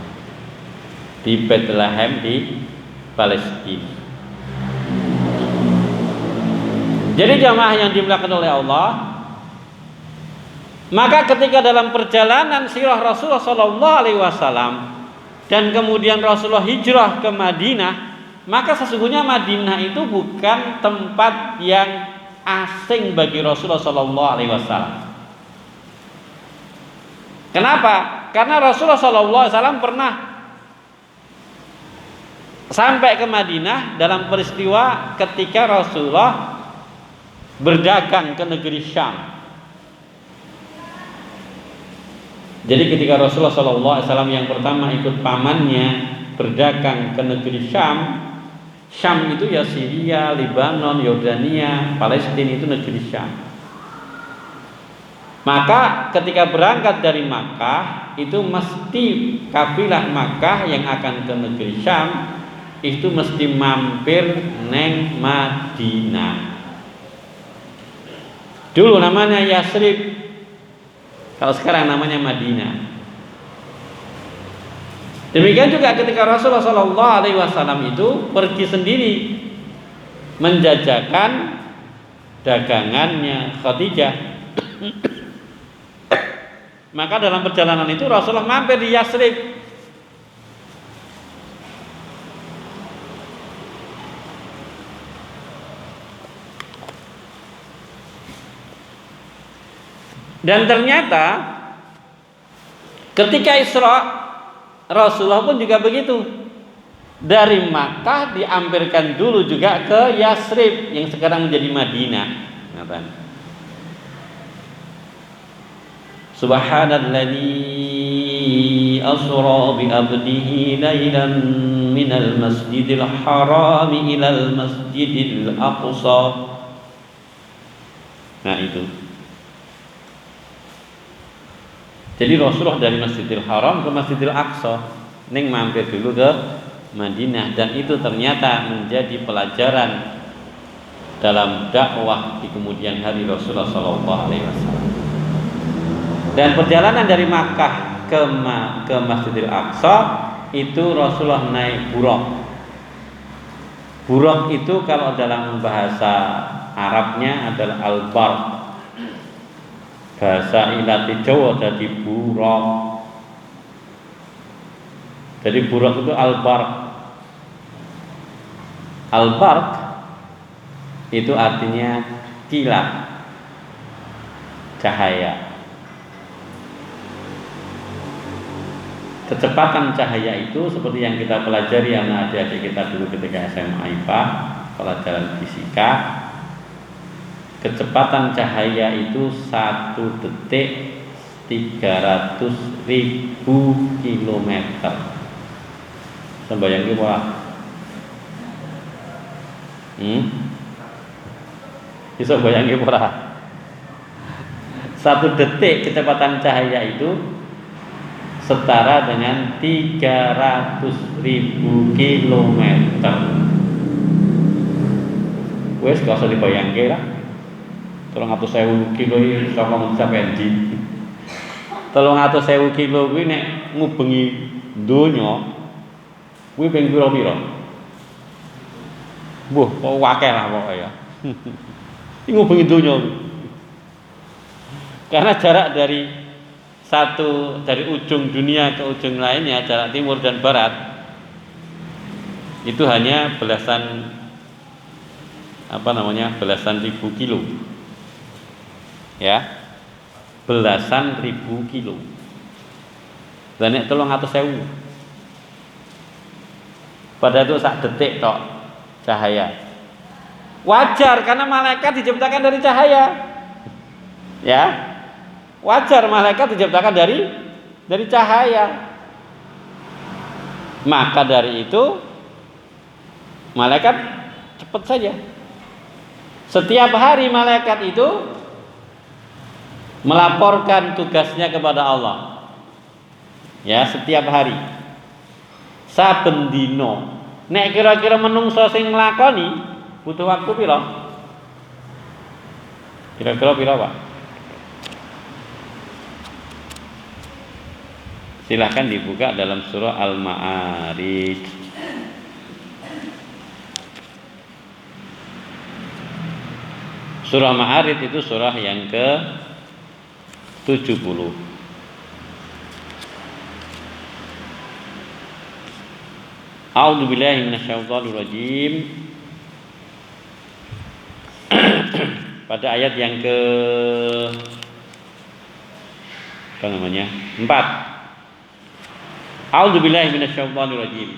di Bethlehem di Palestina. Jadi jamaah yang dimuliakan oleh Allah, maka ketika dalam perjalanan sirah Rasulullah SAW dan kemudian Rasulullah hijrah ke Madinah, maka sesungguhnya Madinah itu bukan tempat yang asing bagi Rasulullah SAW. Kenapa? Karena Rasulullah SAW pernah sampai ke Madinah dalam peristiwa ketika Rasulullah berdagang ke negeri Syam. Jadi ketika Rasulullah SAW yang pertama ikut pamannya berdagang ke negeri Syam, Syam itu ya Syria, Lebanon, Yordania, Palestina, itu negeri Syam. Maka ketika berangkat dari Makkah, itu mesti kafilah Makkah yang akan ke negeri Syam itu mesti mampir neng Madinah. Dulu namanya Yasrib, kalau sekarang namanya Madinah. Demikian juga ketika Rasulullah SAW itu pergi sendiri menjajakan dagangannya Khadijah. Maka dalam perjalanan itu Rasulullah mampir di Yasrib. Dan ternyata ketika Isra, Rasulullah pun juga begitu. Dari Makkah diampirkan dulu juga ke Yasrib yang sekarang menjadi Madinah. Subhanalladzi asra bi 'abdihi lailan minal masjidil haram ilal masjidil aqsa. Nah itu. Jadi Rasulullah dari Masjidil Haram ke Masjidil Aqsa, ning mampir dulu ke Madinah, dan itu ternyata menjadi pelajaran dalam dakwah di kemudian hari Rasulullah SAW. Dan perjalanan dari Makkah ke Masjidil Aqsa itu Rasulullah naik buraq. Buraq itu kalau dalam bahasa Arabnya adalah al-barq. Bahasa ilati Jawa jadi buraq. Jadi buraq itu al-barq. Al-barq itu artinya kilat, cahaya. Kecepatan cahaya itu seperti yang kita pelajari anak adik-adik kita dulu ketika SMA IPA, pelajaran fisika. Kecepatan cahaya itu 1 detik 300.000 kilometer. Sembayang ki ora? Bisa bayangin ora? 1 detik kecepatan cahaya itu setara dengan 300.000 kilometer. Wes gak usah dibayangke lah. 300.000 kilo iki saka ngendi sampe endi? 300.000 kilo kuwi nek ngubengi donya kuwi ping pira-pira? Mbuh, kok akeh lah pokoke ya. Iki ngubengi donya. Karena jarak dari ujung dunia ke ujung lainnya, jarak timur dan barat itu hanya belasan ribu kilo. Ya, belasan ribu kilo. Dan nek 300.000. Pada itu sak detik tok cahaya. Wajar karena malaikat diciptakan dari cahaya. Ya. Wajar malaikat diciptakan dari cahaya. Maka dari itu malaikat cepat saja. Setiap hari malaikat itu melaporkan tugasnya kepada Allah. Ya, setiap hari. Saben dino. Nek kira-kira menungso sing nglakoni butuh waktu piro? Kira-kira piro, Pak? Silahkan dibuka dalam surah Al-Ma'arij. Surah Ma'arij itu surah yang ke-70. A'udzubillahi minasyaitonirrajim. Pada ayat yang ke 4. A'udzubillahi minasyaitonirrajim.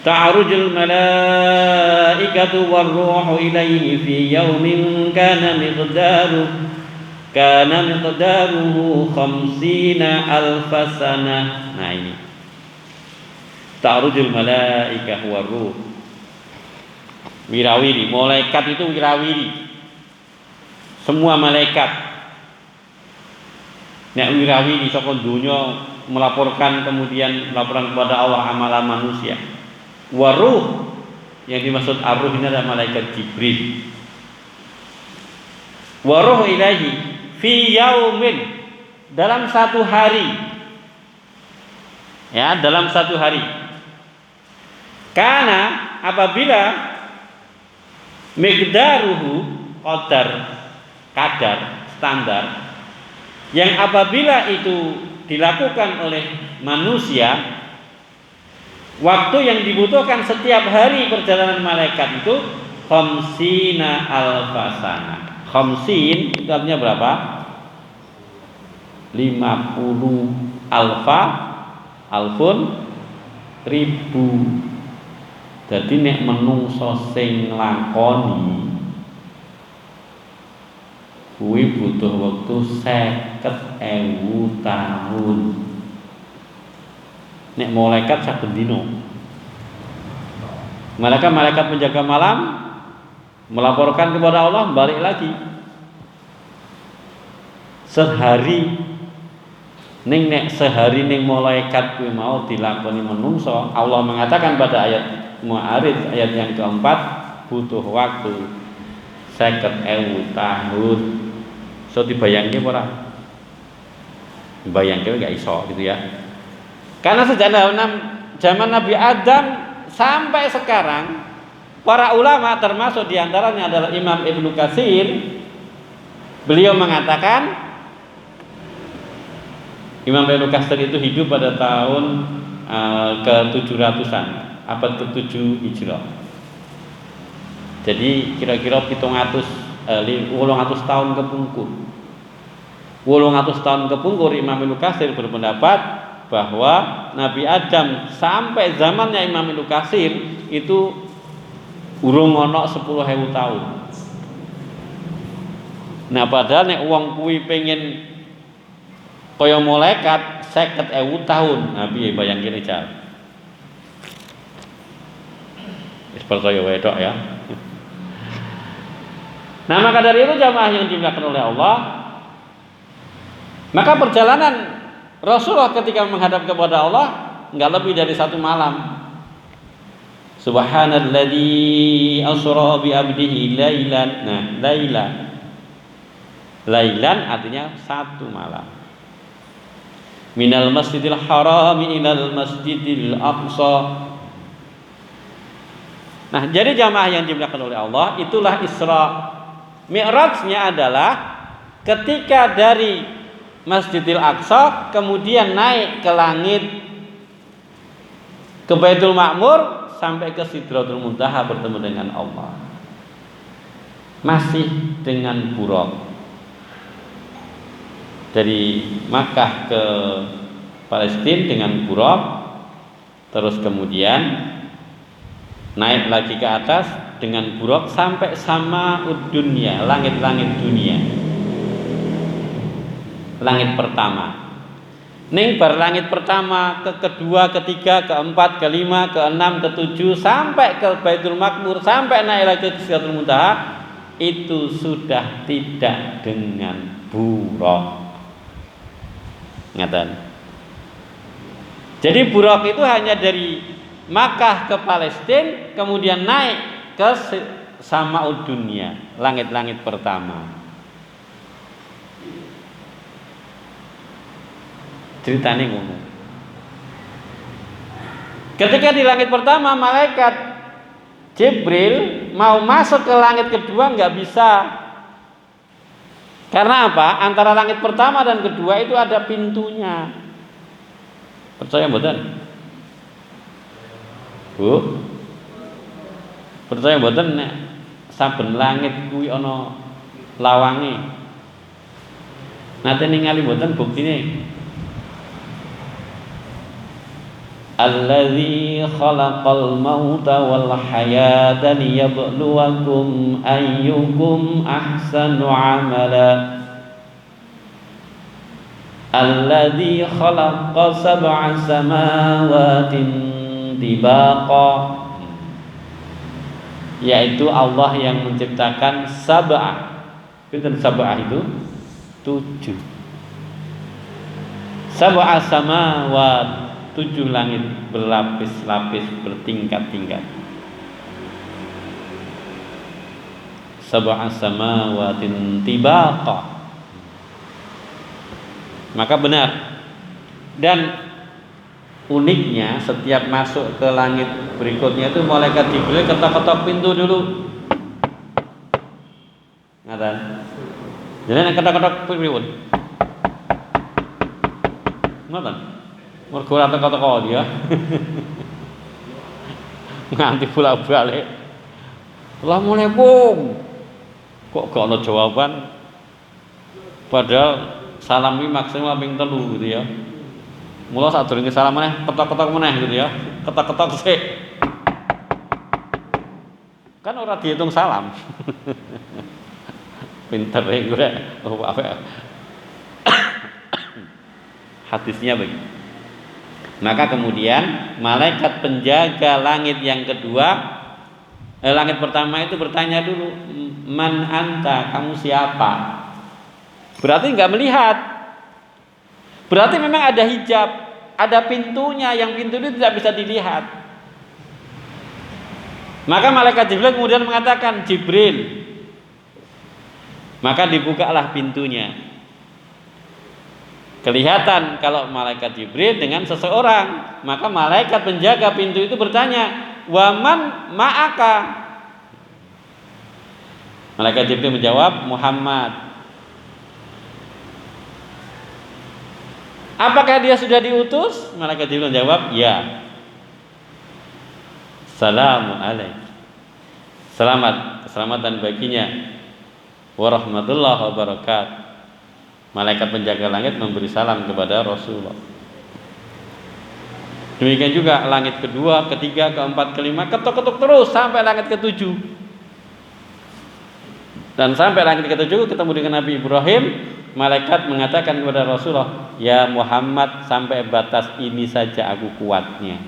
Ta'arujul malaikatu war-ruhu ilaihi fi yaumin kana miqdaruhu 50 sanah. Nah ini. Ta'arujul malaikatu war-ruh. Wirawiri, malaikat itu wirawiri. Semua malaikat. Nek wirawiri saka donya melaporkan kepada Allah amalan manusia. Waruh yang dimaksud arruh ini adalah malaikat Jibril. Waruh ilahi fi yaumin, dalam satu hari. Ya, dalam satu hari. Karena apabila miqdaruhu kadar standar yang apabila itu dilakukan oleh manusia, waktu yang dibutuhkan setiap hari perjalanan malaikat itu khamsina alfasana. Khamsin itu artinya berapa? 50 alfun ribu. Jadi nek menungso sing nglakoni kuwi butuh waktu 50.000 tahun. Nek malaikat saben dino. Malaikat penjaga malam melaporkan kepada Allah, balik lagi. Sehari nek sehari ning malaikat kuwi mau dilakoni menungso, Allah mengatakan pada ayat Ma'arij ayat yang keempat, butuh waktu 50.000 tahun. So dibayangke ora? Bayangke gak iso gitu ya. Karena sejak zaman Nabi Adam sampai sekarang, para ulama termasuk diantaranya adalah Imam Ibnu Katsir, beliau mengatakan, Imam Ibnu Katsir itu hidup pada tahun ke-700-an, abad ke-7 Hijrah. Jadi kira-kira 800 tahun kepungkur. 800 tahun kepungkur Imam Ibnu Katsir berpendapat bahwa Nabi Adam sampai zamannya Imam Ibnu Katsir itu urung ana 10.000 tahun. Nah padahal nek wong kuwi pengen kaya malaikat 50.000 tahun. Nah piye bayangke Rizal. Wis percaya wae tok ya. Nah maka dari itu jamaah yang dimuliakan oleh Allah, maka perjalanan Rasulullah ketika menghadap kepada Allah enggak lebih dari 1 malam. Subhanalladzi asra bi 'abdihi lailan. Nah, lailan artinya 1 malam. Minal masjidil harami ilal masjidil aqsa. Nah, jadi jamaah yang dimuliakan oleh Allah, itulah Isra. Mi'rajnya adalah ketika dari Masjidil Aqsa kemudian naik ke langit, ke Baitul Ma'mur sampai ke Sidratul Muntaha bertemu dengan Allah. masih dengan buraq. Dari Makkah ke Palestina dengan buraq, terus kemudian naik lagi ke atas dengan buraq sampai sama'ud dunya, langit-langit dunia. Langit pertama. Ning bar langit pertama, ke kedua, ketiga, keempat, kelima, keenam, ketujuh sampai ke Baitul Maqmur, sampai naik lagi ke Sidratul Muntaha, itu sudah tidak dengan buraq. Ngaten. Jadi buraq itu hanya dari Makkah ke Palestina, kemudian naik ke Sama'ud dunya, langit-langit pertama. Ceritanya ngomong. Ketika di langit pertama, malaikat Jibril mau masuk ke langit kedua nggak bisa. Karena apa? Antara langit pertama dan kedua itu ada pintunya. Percaya mboten? Bu? Percaya mboten nek saben langit kuwi ana lawange? Nate ningali mboten buktine? Allazi khalaqal mauta wal hayata liyabluwakum ayyukum ahsanu amala. Allazi khalaqa sab'a samawatin tibaqa, yaitu Allah yang menciptakan sab'ah. Pinten sab'ah itu? 7. Sab'a samawat, 7 langit berlapis-lapis, bertingkat-tingkat. Sab'a samawatin tibaqa. Maka benar. Dan uniknya setiap masuk ke langit berikutnya itu malaikat Jibril ketok-ketok pintu dulu. Ngaten. Jadi nek ketok-ketok pripun? Ngoten. Mergo ora teko-teko dia. Nganti bolak-balik. Assalamualaikum. Kok gak ada jawaban? Padahal salam ini maksimal ping 3 gitu ya. Mula sadurunge salam meneh, ketok-ketok meneh gitu ya. Ketok-ketok sik. Kan ora dihitung salam. Pinter ya gue. Oh, apa ya? Hadisnya begitu. Maka kemudian malaikat penjaga langit yang kedua, langit pertama itu bertanya dulu, man anta, kamu siapa? Berarti nggak melihat. Berarti memang ada hijab, ada pintunya, yang pintu itu tidak bisa dilihat. Maka malaikat Jibril kemudian mengatakan, Jibril. Maka dibukalah pintunya. Kelihatan kalau malaikat Jibril dengan seseorang. Maka malaikat penjaga pintu itu bertanya, waman ma'aka? Malaikat Jibril menjawab, Muhammad. Apakah dia sudah diutus? Malaikat Jibril menjawab, ya. Salamun alaik. Selamat, keselamatan baginya. Warahmatullahi wabarakatuh. Malaikat penjaga langit memberi salam kepada Rasulullah. Demikian juga langit kedua, ketiga, keempat, kelima, ketuk-ketuk terus sampai langit ketujuh. Dan sampai langit ketujuh ketemu dengan Nabi Ibrahim. Malaikat mengatakan kepada Rasulullah, ya Muhammad, sampai batas ini saja aku kuatnya.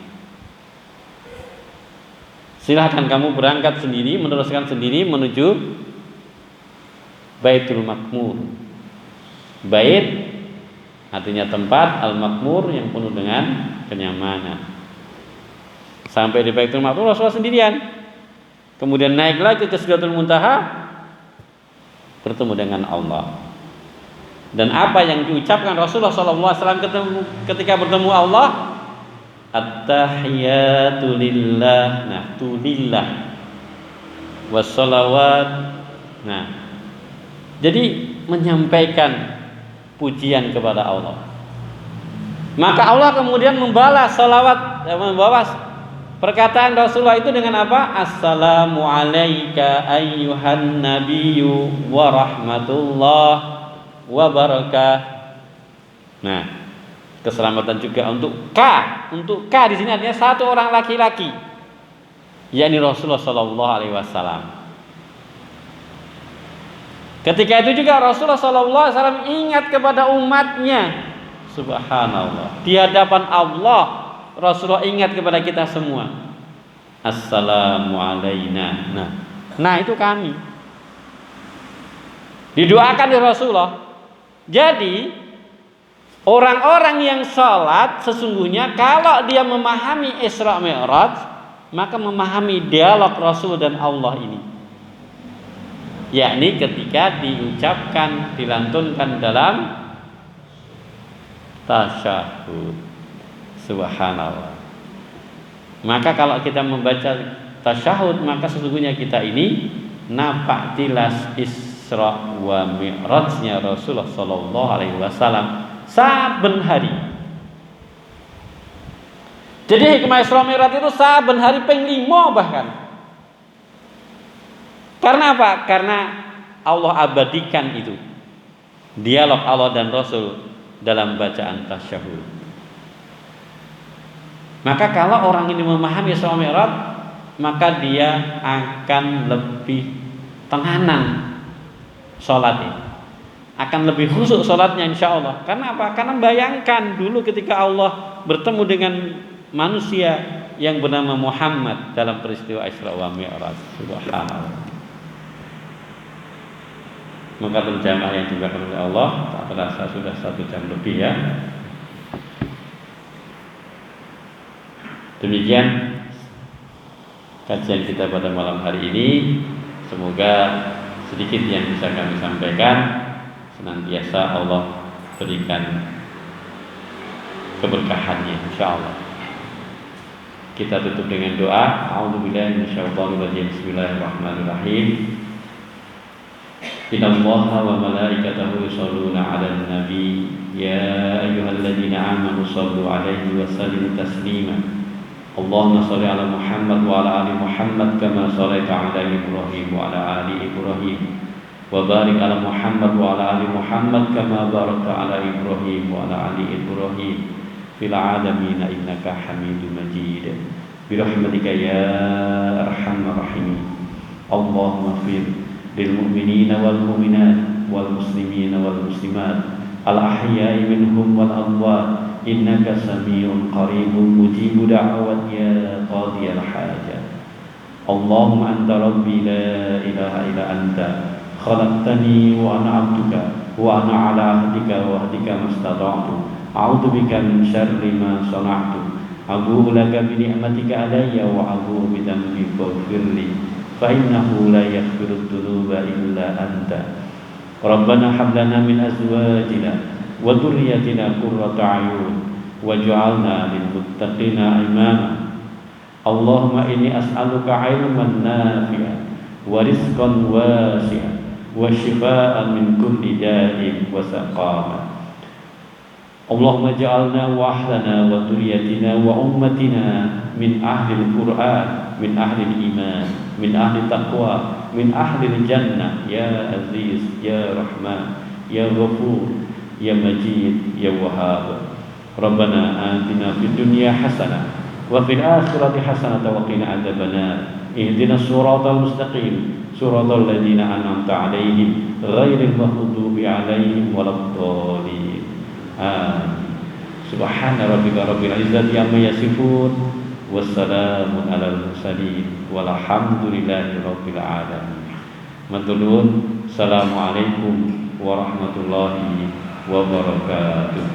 Silahkan kamu berangkat sendiri, meneruskan sendiri menuju Baitul Maqmur. Bait artinya tempat, al-makmur yang penuh dengan kenyamanan. Sampai di Baitul Maqmur Rasulullah sendirian. Kemudian naik lagi ke Sidratul Muntaha, bertemu dengan Allah. Dan apa yang diucapkan Rasulullah SAW ketika bertemu Allah, at-tahiyatu lillah, nah tu lillah, wassalawat. Nah, jadi menyampaikan pujian kepada Allah. Maka Allah kemudian membalas salawat, membalas Perkataan Rasulullah itu dengan apa? Assalamu alayka ayyuhan nabiyyu wa rahmatullah wa barakatuh. Nah, keselamatan juga untuk K. Untuk K di sini artinya satu orang laki-laki, yakni Rasulullah sallallahu alaihi wasallam. Ketika itu juga Rasulullah sallallahu alaihi wasallam ingat kepada umatnya. Subhanallah. Di hadapan Allah Rasulullah ingat kepada kita semua. Assalamu alaina. Nah, itu kami. Didoakan oleh Rasulullah. Jadi orang-orang yang sholat sesungguhnya kalau dia memahami Isra Mi'raj, maka memahami dialog Rasul dan Allah ini. Yakni ketika diucapkan, dilantunkan dalam tasyahud. Subhanallah. Maka kalau kita membaca tasyahud, maka sesungguhnya kita ini nampak tilas Isra wa Mi'rajnya Rasulullah sallallahu alaihi wasallam saben hari. Jadi hikmah Isra Mi'raj itu saben hari ping 5 bahkan. Karena apa? Karena Allah abadikan itu dialog Allah dan Rasul dalam bacaan tasyahud. Maka kalau orang ini memahami Isra Mi'raj, maka dia akan lebih tenganan sholatnya, akan lebih khusyuk sholatnya insya Allah. Karena apa? Karena bayangkan dulu ketika Allah bertemu dengan manusia yang bernama Muhammad dalam peristiwa Isra wa Mi'raj. Subhanallah. Maka berjamaah yang dilakukan oleh Allah, tak terasa sudah 1 jam lebih ya. Demikian kajian kita pada malam hari ini. Semoga sedikit yang bisa kami sampaikan senantiasa Allah berikan keberkahannya insyaallah. Kita tutup dengan doa. A'udzubillahi minasyaitonirrajim. Bismillahirrahmanirrahim. Innallaha wa malaikatahu yusholluna 'alan nabi ya ayyuhalladzina amanu shallu 'alaihi wa sallimu taslima. Allahumma shalli 'ala Muhammad wa 'ala ali Muhammad kama shallaita 'ala Ibrahim wa 'ala ali Ibrahim wa barik 'ala Muhammad wa 'ala ali Muhammad kama barakta 'ala Ibrahim wa 'ala ali Ibrahim fil 'alamin innaka Hamidum Majid. Bi rahmatika ya arhamar rahimin. Allahumma ighfir lil mu'minina wal mu'minat wal muslimina wal muslimat al ahya'i minhum wal amwat innaka sami'un qaribun mujibu da'wat ya qadiyal hajat. Allahumma anta rabbi la ilaha illa anta khalaqtani wa ana 'abduka wa ana 'ala ahdika wa ahdika mastata'tu a'udzu bika min syarri ma sana'tu abu'u laka bi ni'matika alayya wa abu'u bi dhanbi faghfirli fa innahu la yaghfiru dzunuba illa anta. Rabbana hab lana min azwajina wa dhurriyyatina qurrata a'yun waj'alna lil muttaqina imama. Allahumma inni as'aluka 'ilman nafi'an wa rizqan wasi'an wa shifaa'an min kulli da'in wa saqama. Allahumma ja'alna wa ahlana wa dhurriyyatina wa ummatina min ahli al-Qur'an, min ahli al-iman, min ahli taqwa, min ahli al-jannah ya aziz ya rahman ya ghafur ya majid ya wahhab. Rabbana atina fid dunya hasanah wa fil akhirati hasanah wa qina adzabannar. Ihdinas siratal mustaqim siratal ladzina an'amta 'alaihim ghairil maghdubi 'alaihim waladdallin. Subhana rabbika rabbil izzati amma yasifun wassalamun alal mursalin walhamdulillahi rabbil alamin. Matur nuwun. Assalamualaikum warahmatullahi wabarakatuh.